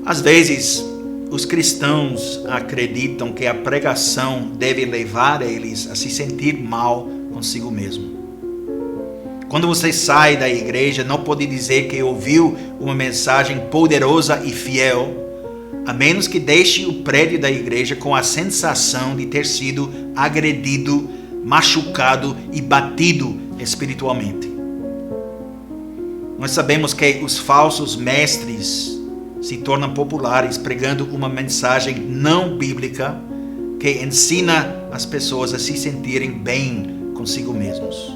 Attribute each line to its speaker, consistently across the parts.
Speaker 1: Às vezes, os cristãos acreditam que a pregação deve levar eles a se sentir mal consigo mesmo. Quando você sai da igreja, não pode dizer que ouviu uma mensagem poderosa e fiel, a menos que deixe o prédio da igreja com a sensação de ter sido agredido, machucado e batido espiritualmente. Nós sabemos que os falsos mestres se tornam populares pregando uma mensagem não bíblica que ensina as pessoas a se sentirem bem consigo mesmos.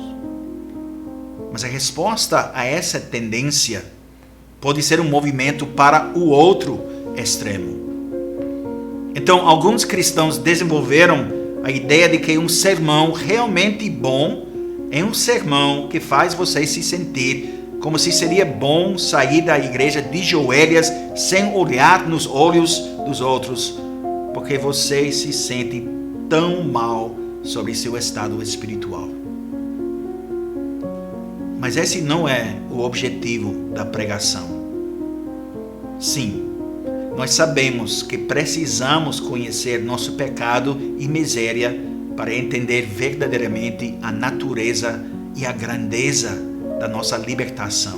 Speaker 1: Mas a resposta a essa tendência pode ser um movimento para o outro extremo. Então, alguns cristãos desenvolveram a ideia de que um sermão realmente bom é um sermão que faz você se sentir como se seria bom sair da igreja de joelhas sem olhar nos olhos dos outros, porque você se sente tão mal sobre seu estado espiritual. Mas esse não é o objetivo da pregação. Sim, nós sabemos que precisamos conhecer nosso pecado e miséria para entender verdadeiramente a natureza e a grandeza da nossa libertação,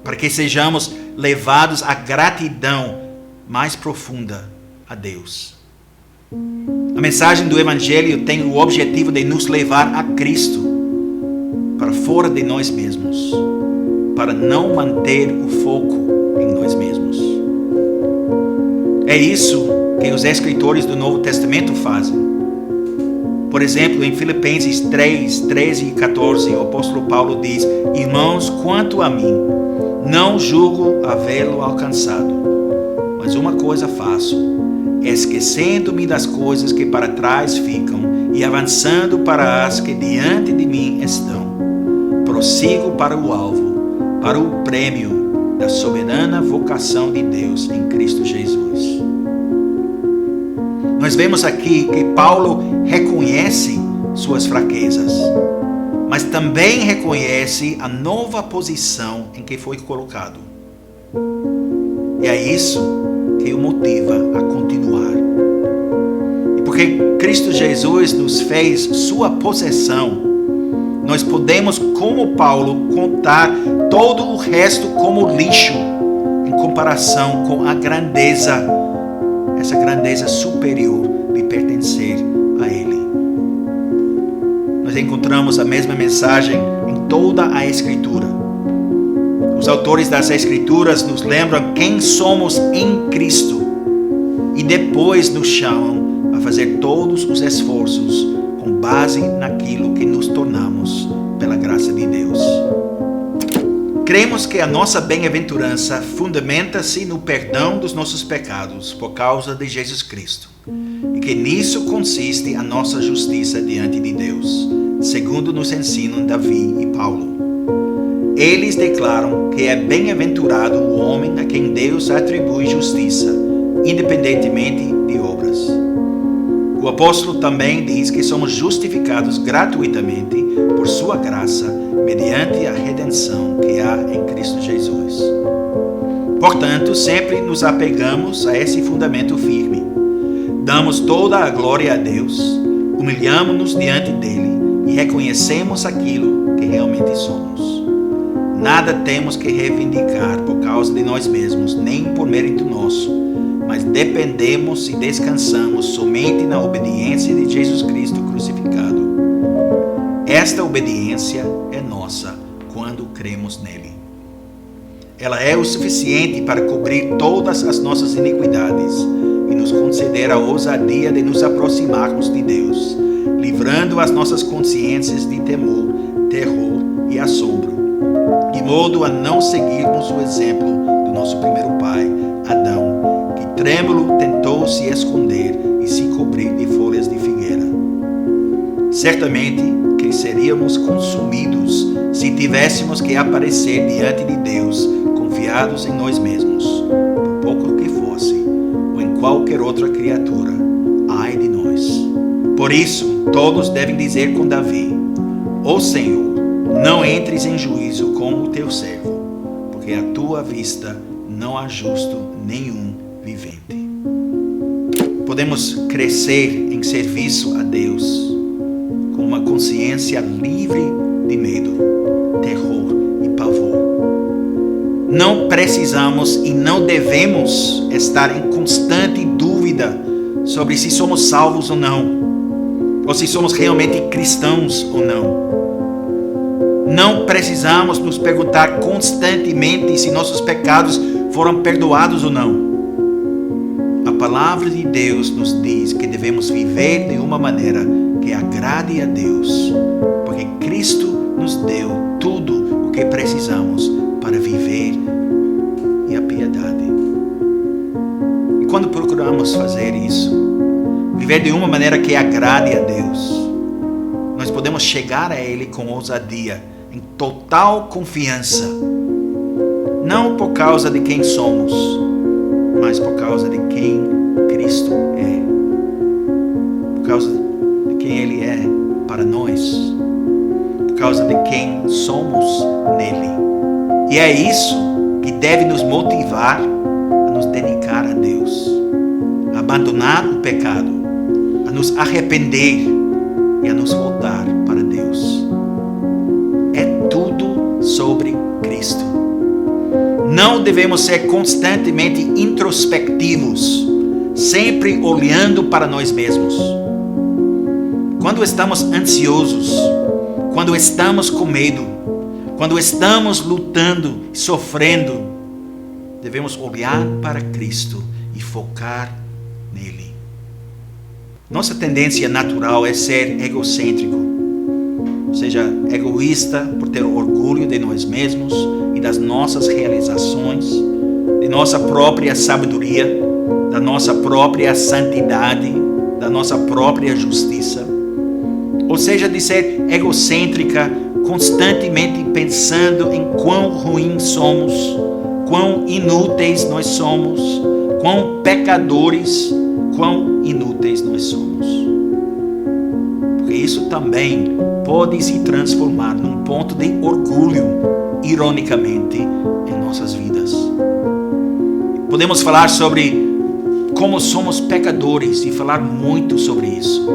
Speaker 1: para que sejamos levados à gratidão mais profunda a Deus. A mensagem do Evangelho tem o objetivo de nos levar a Cristo, para fora de nós mesmos, para não manter o foco em nós mesmos. É isso que os escritores do Novo Testamento fazem. Por exemplo, em Filipenses 3, 13 e 14, o apóstolo Paulo diz: Irmãos, quanto a mim, não julgo havê-lo alcançado, mas uma coisa faço, esquecendo-me das coisas que para trás ficam e avançando para as que diante de mim estão, prossigo para o alvo, para o prêmio da soberana vocação de Deus em Cristo Jesus. Nós vemos aqui que Paulo reconhece suas fraquezas, mas também reconhece a nova posição em que foi colocado. E é isso que o motiva a continuar. E porque Cristo Jesus nos fez sua possessão, nós podemos, como Paulo, contar todo o resto como lixo em comparação com a grandeza, essa grandeza superior de pertencer a Ele. Nós encontramos a mesma mensagem em toda a Escritura. Os autores das Escrituras nos lembram quem somos em Cristo e depois nos chamam a fazer todos os esforços com base naquilo que nos tornamos pela graça de Deus. Cremos que a nossa bem-aventurança fundamenta-se no perdão dos nossos pecados por causa de Jesus Cristo, e que nisso consiste a nossa justiça diante de Deus, segundo nos ensinam Davi e Paulo. Eles declaram que é bem-aventurado o homem a quem Deus atribui justiça, independentemente de obras. O apóstolo também diz que somos justificados gratuitamente por sua graça, mediante a redenção que há em Cristo Jesus. Portanto, sempre nos apegamos a esse fundamento firme. Damos toda a glória a Deus, humilhamos-nos diante dele e reconhecemos aquilo que realmente somos. Nada temos que reivindicar por causa de nós mesmos, nem por mérito nosso, mas dependemos e descansamos somente na obediência de Jesus Cristo crucificado. Esta obediência é nossa quando cremos nele. Ela é o suficiente para cobrir todas as nossas iniquidades e nos conceder a ousadia de nos aproximarmos de Deus, livrando as nossas consciências de temor, terror e assombro, de modo a não seguirmos o exemplo do nosso primeiro pai, Adão, que trêmulo tentou se esconder e se cobrir de folhas de figueira. Certamente que seríamos consumidos se tivéssemos que aparecer diante de Deus confiados em nós mesmos, por pouco que fosse, ou em qualquer outra criatura. Ai de nós! Por isso, todos devem dizer com Davi: ó Senhor, não entres em juízo com o teu servo, porque à tua vista não há justo nenhum vivente. Podemos crescer em serviço a Deus com uma consciência livre de medo, terror e pavor. Não precisamos e não devemos estar em constante dúvida sobre se somos salvos ou não, ou se somos realmente cristãos ou não. Não precisamos nos perguntar constantemente se nossos pecados foram perdoados ou não. A palavra de Deus nos diz que devemos viver de uma maneira que agrade a Deus, porque Cristo nos deu tudo o que precisamos para viver e a piedade. E quando procuramos fazer isso, viver de uma maneira que agrade a Deus, nós podemos chegar a Ele com ousadia, em total confiança, não por causa de quem somos, mas por causa de quem Cristo é, por causa de quem Ele é para nós, por causa de quem somos nele. E é isso que deve nos motivar a nos dedicar a Deus, a abandonar o pecado, a nos arrepender e a nos voltar para Deus. É tudo sobre Cristo. Não devemos ser constantemente introspectivos, sempre olhando para nós mesmos. Quando estamos ansiosos, quando estamos com medo, quando estamos lutando, sofrendo, devemos olhar para Cristo e focar nele. Nossa tendência natural é ser egocêntrico, ou seja, egoísta por ter orgulho de nós mesmos e das nossas realizações, de nossa própria sabedoria, da nossa própria santidade, da nossa própria justiça. Ou seja, de ser egocêntrica, constantemente pensando em quão ruins somos, quão inúteis nós somos, quão pecadores, quão inúteis nós somos. Porque isso também pode se transformar num ponto de orgulho, ironicamente, em nossas vidas. Podemos falar sobre como somos pecadores e falar muito sobre isso.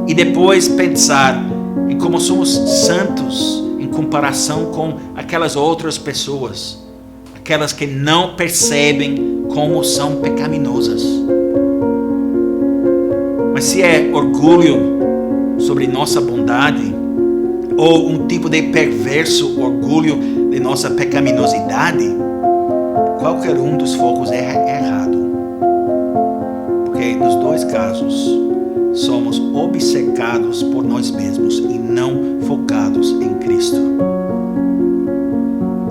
Speaker 1: E depois pensar em como somos santos em comparação com aquelas outras pessoas, aquelas que não percebem como são pecaminosas. Mas se é orgulho sobre nossa bondade, ou um tipo de perverso orgulho de nossa pecaminosidade, qualquer um dos focos é errado. Porque nos dois casos, somos obcecados por nós mesmos e não focados em Cristo.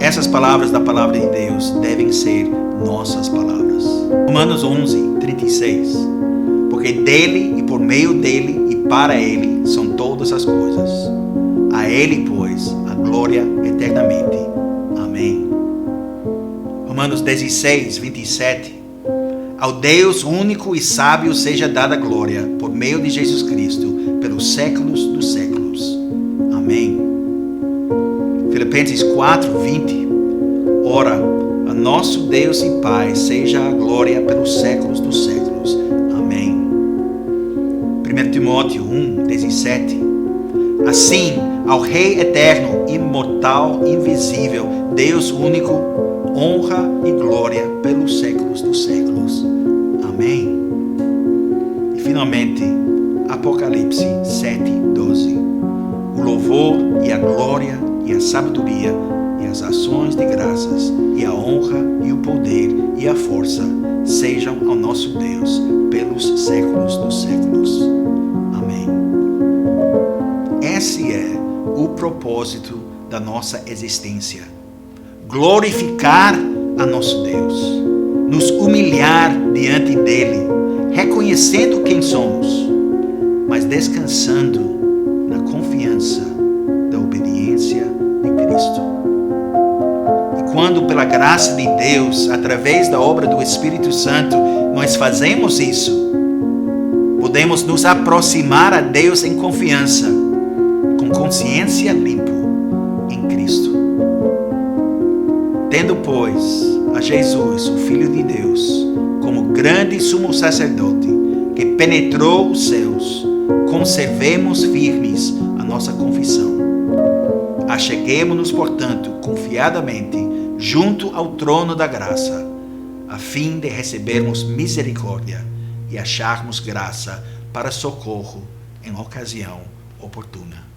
Speaker 1: Essas palavras da palavra de Deus devem ser nossas palavras. Romanos 11:36. Porque dele e por meio dele e para ele são todas as coisas. A ele, pois, a glória eternamente. Amém. Romanos 16:27. Ao Deus único e sábio seja dada glória, por meio de Jesus Cristo, pelos séculos dos séculos. Amém. Filipenses 4:20. Ora, a nosso Deus e Pai seja a glória pelos séculos dos séculos. Amém. 1 Timóteo 1:17. Assim, ao Rei eterno, imortal, invisível, Deus único, honra e glória pelos séculos dos séculos. Amém. E finalmente, Apocalipse 7:12. O louvor e a glória e a sabedoria e as ações de graças e a honra e o poder e a força sejam ao nosso Deus pelos séculos dos séculos. Amém. Esse é o propósito da nossa existência. Glorificar a nosso Deus, nos humilhar diante dele, reconhecendo quem somos, mas descansando na confiança da obediência de Cristo. E quando pela graça de Deus, através da obra do Espírito Santo, nós fazemos isso, podemos nos aproximar a Deus em confiança, com consciência limpa em Cristo. Tendo, pois, a Jesus, o Filho de Deus, como grande sumo sacerdote que penetrou os céus, conservemos firmes a nossa confissão. Acheguemo-nos, portanto, confiadamente junto ao trono da graça, a fim de recebermos misericórdia e acharmos graça para socorro em ocasião oportuna.